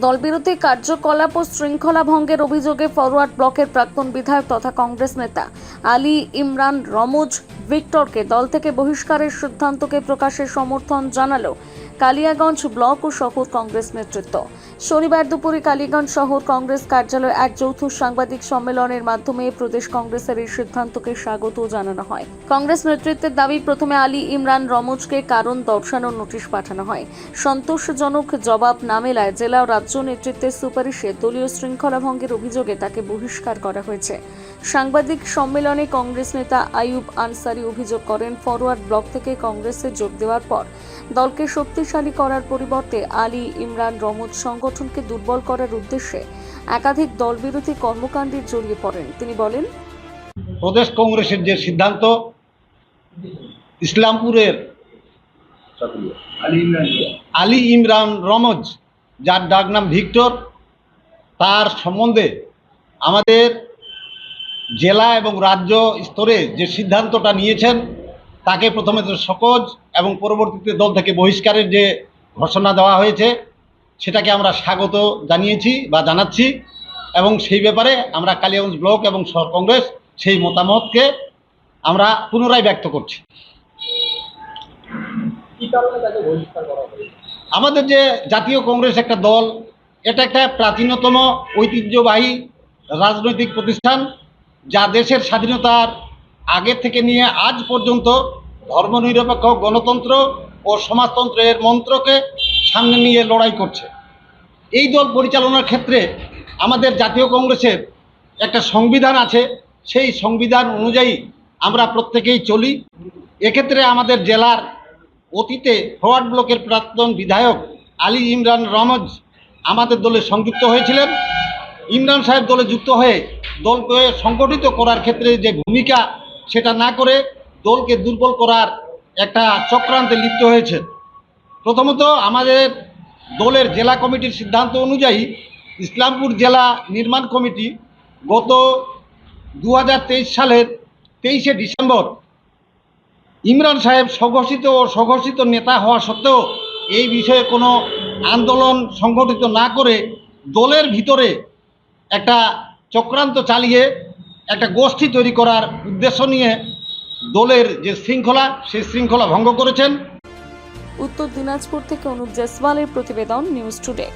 দলবিরোধী কার্যকলাপ ও শৃঙ্খলা ভঙ্গের অভিযোগে ফরওয়ার্ড ব্লকের প্রাক্তন বিধায়ক তথা কংগ্রেস নেতা আলী ইমরান রমজ ভিক্টরকে দল থেকে বহিষ্কারের সিদ্ধান্তকে প্রকাশের সমর্থন জানালো কালিয়াগঞ্জ ব্লক ও শহর কংগ্রেস নেতৃত্ব। শনিবার দুপুরে কালীগঞ্জ শহর কংগ্রেস কার্যালয়ে এক যৌথ সাংবাদিক সম্মেলনের মাধ্যমে প্রদেশ কংগ্রেসের এই সিদ্ধান্তকে স্বাগত জানানো হয়। কংগ্রেস নেতৃত্বের দাবি, প্রথমে আলী ইমরান রমজকে কারণ দর্শানোর নোটিশ পাঠানো হয়। সন্তোষজনক জবাব না মেলায় জেলা ও রাজ্য নেতৃত্বের সুপারিশে দলীয় শৃঙ্খলা ভঙ্গের অভিযোগে তাকে বহিষ্কার করা হয়েছে। সাংবাদিক সম্মেলনে কংগ্রেস নেতা আইয়ুব আনসারি অভিযোগ করেন, ফরওয়ার্ড ব্লক থেকে কংগ্রেসে যোগ দেওয়ার পর দলকে শক্তিশালী করার পরিবর্তে আলী ইমরান রমজ সংগঠনকে দুর্বল করার উদ্দেশ্যে একাধিক দলবিরোধী কর্মকাণ্ডে জড়িয়ে পড়েন। তিনি বলেন, প্রদেশ কংগ্রেসের যে সিদ্ধান্ত ইসলামপুরের আলী ইমরান রমজ, যার ডাক নাম ভিক্টর, তার সম্বন্ধে আমাদের জেলা এবং রাজ্য স্তরে যে সিদ্ধান্তটা নিয়েছেন, তাকে প্রথমে সকজ এবং পরবর্তীতে দল থেকে বহিষ্কারের যে ঘোষণা দেওয়া হয়েছে, সেটাকে আমরা স্বাগত জানিয়েছি বা জানাচ্ছি, এবং সেই ব্যাপারে আমরা কালিয়াগঞ্জ ব্লক এবং শহর কংগ্রেস সেই মতামতকে আমরা পুনরায় ব্যক্ত করছি। আমাদের যে জাতীয় কংগ্রেস একটা দল, এটা একটা প্রাচীনতম ঐতিহ্যবাহী রাজনৈতিক প্রতিষ্ঠান, যা দেশের স্বাধীনতার আগে থেকে নিয়ে আজ পর্যন্ত ধর্মনিরপেক্ষ গণতন্ত্র ও সমাজতন্ত্রের মন্ত্রকে সামনে নিয়ে লড়াই করছে। এই দল পরিচালনার ক্ষেত্রে আমাদের জাতীয় কংগ্রেসের একটা সংবিধান আছে, সেই সংবিধান অনুযায়ী আমরা প্রত্যেকেই চলি। এক্ষেত্রে আমাদের জেলার অতীতে ফরওয়ার্ড ব্লকের প্রাক্তন বিধায়ক আলী ইমরান রমজ আমাদের দলে সংযুক্ত হয়েছিলেন। ইমরান সাহেব দলে যুক্ত হয়ে দলকে সংগঠিত করার ক্ষেত্রে যে ভূমিকা, সেটা না করে দলকে দুর্বল করার একটা চক্রান্তে লিপ্ত হয়েছে। প্রথমত, আমাদের দলের জেলা কমিটির সিদ্ধান্ত অনুযায়ী ইসলামপুর জেলা নির্মাণ কমিটি গত 2023 সালের 23শে ডিসেম্বর ইমরান সাহেব স্বঘোষিত ও স্বঘোষিত নেতা হওয়া সত্ত্বেও এই বিষয়ে কোনো আন্দোলন সংগঠিত না করে দলের ভিতরে একটা চক্রান্ত চালিয়ে একটা গোষ্ঠী তৈরি করার উদ্দেশ্য নিয়ে দলের যে শৃঙ্খলা, সেই শৃঙ্খলা ভঙ্গ করেছেন। উত্তর দিনাজপুর থেকে অনুপ জয়সওয়ালের প্রতিবেদন, নিউজ টুডে।